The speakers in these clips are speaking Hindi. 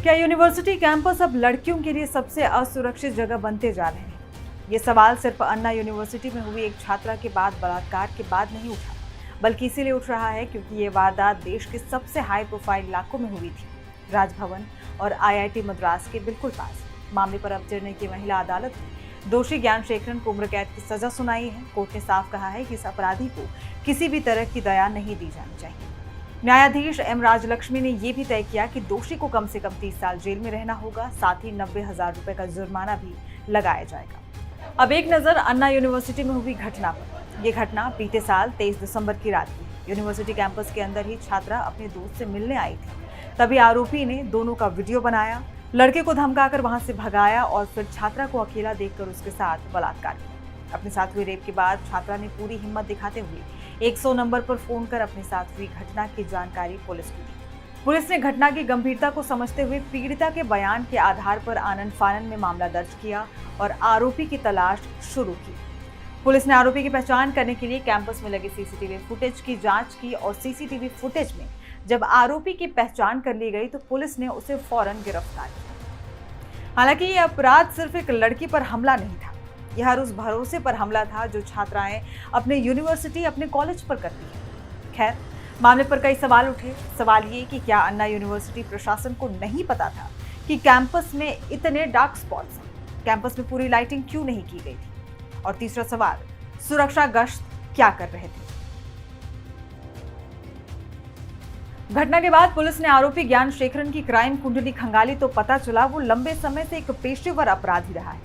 क्या यूनिवर्सिटी कैंपस अब लड़कियों के लिए सबसे असुरक्षित जगह बनते जा रहे हैं? ये सवाल सिर्फ अन्ना यूनिवर्सिटी में हुई एक छात्रा के बाद बलात्कार के बाद नहीं उठा, बल्कि इसीलिए उठ रहा है क्योंकि ये वारदात देश के सबसे हाई प्रोफाइल इलाकों में हुई थी, राजभवन और आईआईटी मद्रास के बिल्कुल पास। मामले पर अब चेन्नई की महिला अदालत ने दोषी ज्ञानशेखरन को उम्र कैद की सजा सुनाई है। कोर्ट ने साफ कहा है कि इस अपराधी को किसी भी तरह की दया नहीं दी जानी चाहिए। न्यायाधीश एम राजलक्ष्मी ने यह भी तय किया कि दोषी को कम से कम 30 साल जेल में रहना होगा, साथ ही 90,000 रुपए का जुर्माना भी लगाया जाएगा। अब एक नजर अन्ना यूनिवर्सिटी में हुई घटना पर। यह घटना बीते साल 23 दिसंबर की रात की। यूनिवर्सिटी कैंपस के अंदर ही छात्रा अपने दोस्त से मिलने आई थी। तभी आरोपी ने दोनों का वीडियो बनाया, लड़के को धमकाकर वहां से भगाया और फिर छात्रा को अकेला देखकर उसके साथ बलात्कार किया। अपने साथ हुए रेप के बाद छात्रा ने पूरी हिम्मत दिखाते हुए 100 नंबर पर फोन कर अपने साथ हुई घटना की जानकारी पुलिस को दी। पुलिस ने घटना की गंभीरता को समझते हुए पीड़िता के बयान के आधार पर आनन फानन में मामला दर्ज किया और आरोपी की तलाश शुरू की। पुलिस ने आरोपी की पहचान करने के लिए कैंपस में लगे सीसीटीवी फुटेज की जांच की और सीसीटीवी फुटेज में जब आरोपी की पहचान कर ली गई तो पुलिस ने उसे फौरन गिरफ्तार किया। हालांकि ये अपराध सिर्फ एक लड़की पर हमला नहीं था, यह हर उस भरोसे पर हमला था जो छात्राएं अपने यूनिवर्सिटी, अपने कॉलेज पर करती हैं। खैर, मामले पर कई सवाल उठे। सवाल ये कि क्या अन्ना यूनिवर्सिटी प्रशासन को नहीं पता था कि कैंपस में इतने डार्क स्पॉट्स हैं? कैंपस में पूरी लाइटिंग क्यों नहीं की गई थी? और तीसरा सवाल, सुरक्षा गश्त क्या कर रहे थे? घटना के बाद पुलिस ने आरोपी ज्ञानशेखरन की क्राइम कुंडली खंगाली तो पता चला वो लंबे समय से एक पेशेवर अपराधी रहा है।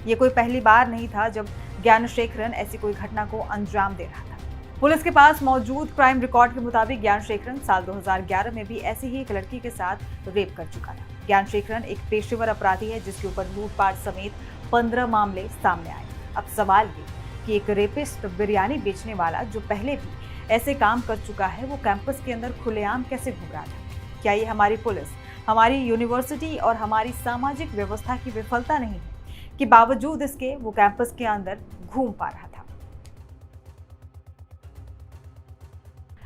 ये कोई पहली बार नहीं था जब ज्ञानशेखरन ऐसी कोई घटना को अंजाम दे रहा था। पुलिस के पास मौजूद क्राइम रिकॉर्ड के मुताबिक ज्ञानशेखरन साल 2011 में भी ऐसी ही एक लड़की के साथ रेप कर चुका था। ज्ञानशेखरन एक पेशेवर अपराधी है जिसके ऊपर लूटपाट समेत 15 मामले सामने आए। अब सवाल ये कि एक रेपिस्ट, बिरयानी बेचने वाला जो पहले भी ऐसे काम कर चुका है, वो कैंपस के अंदर खुलेआम कैसे घूम रहा था? क्या ये हमारी पुलिस, हमारी यूनिवर्सिटी और हमारी सामाजिक व्यवस्था की विफलता नहीं है कि बावजूद इसके वो कैंपस के अंदर घूम पा रहा था?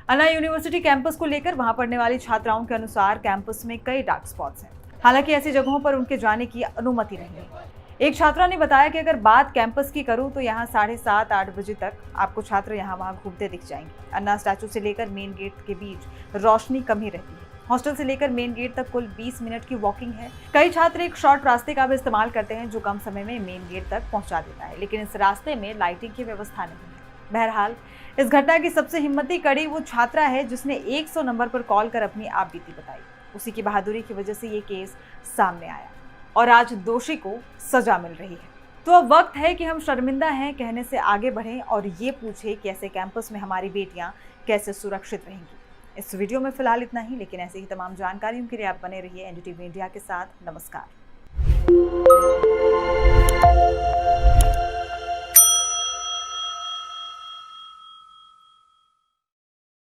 अन्ना यूनिवर्सिटी कैंपस को लेकर वहां पढ़ने वाली छात्राओं के अनुसार कैंपस में कई डार्क स्पॉट्स हैं। हालांकि ऐसी जगहों पर उनके जाने की अनुमति नहीं है। एक छात्रा ने बताया कि अगर बात कैंपस की करूं तो यहाँ 7:30-8 बजे तक आपको छात्र यहाँ वहाँ घूमते दिख जाएंगे। अन्ना स्टैचू से लेकर मेन गेट के बीच रोशनी कम ही रहती है। हॉस्टल से लेकर मेन गेट तक कुल 20 मिनट की वॉकिंग है। कई छात्र एक शॉर्ट रास्ते का भी इस्तेमाल करते हैं जो कम समय में मेन गेट तक पहुंचा देता है, लेकिन इस रास्ते में लाइटिंग की व्यवस्था नहीं है। बहरहाल, इस घटना की सबसे हिम्मती कड़ी वो छात्रा है जिसने 100 नंबर पर कॉल कर अपनी आपबीती बताई। उसी की बहादुरी की वजह से ये केस सामने आया और आज दोषी को सजा मिल रही है। तो अब वक्त है कि हम शर्मिंदा हैं कहने से आगे बढ़ें और ये पूछें कि ऐसे कैंपस में हमारी बेटियां कैसे सुरक्षित रहेंगी। इस वीडियो में फिलहाल इतना ही, लेकिन ऐसी ही तमाम जानकारियों के लिए आप बने रहिए एनडीटीवी इंडिया के साथ। नमस्कार।